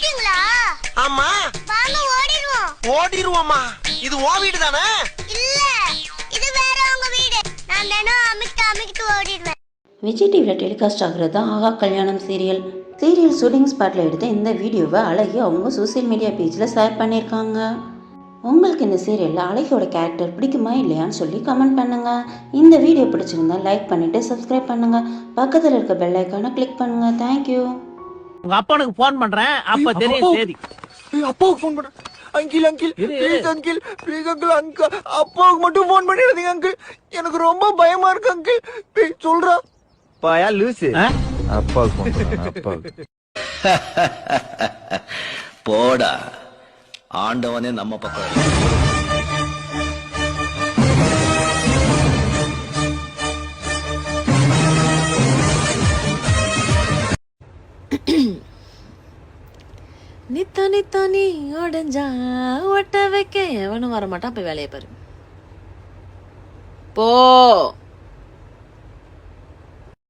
வந்துட்டீங்களா? ஆமா. வாங்க ஓடிடுவோம். ஓடிடுவோமா? இது ஓ வீடு தானே? இல்ல, இது வேற உங்க வீடு. நான் தினம் அமிக்கிட்டு ஓடிடுவேன். விஜய் டிவியில் டெலிகாஸ்ட் ஆகிறது தான் ஆகா கல்யாணம் சீரியல் ஷூட்டிங் ஸ்பாட்டில் எடுத்த இந்த வீடியோவை அழகி அவங்க சோசியல் மீடியா பேஜில் ஷேர் பண்ணியிருக்காங்க. உங்களுக்கு இந்த சீரியலில் அழகியோட கேரக்டர் பிடிக்குமா இல்லையான்னு சொல்லி கமெண்ட் பண்ணுங்கள். இந்த வீடியோ பிடிச்சிருந்தா லைக் பண்ணிவிட்டு சப்ஸ்கிரைப் பண்ணுங்கள். பக்கத்தில் இருக்க பெல் ஐக்கானை கிளிக் பண்ணுங்கள். தேங்க்யூ. உங்க அப்பனுக்கு போன் பண்றேன், அப்ப தெரியும் சரி. அப்பாவுக்கு போன் பண்றேன். அங்கிள் ப்ளீஸ் அங்கிள் அப்பாவுக்கு மட்டும் போன் பண்ணிடாதீங்க அங்கிள். எனக்கு ரொம்ப பயமா இருக்கு அங்கிள். ப்ளீஸ் சொல்றா. பாயா லூசு. அப்பாவுக்கு போன் பண்றேன். அப்பாவுக்கு. போடா, ஆண்டவனே நம்ம பக்கம். நித்தா நீ உடஞ்சா ஒட்ட வைக்க எவனும் வரமாட்டான். போய் வேலையை பாரு போ.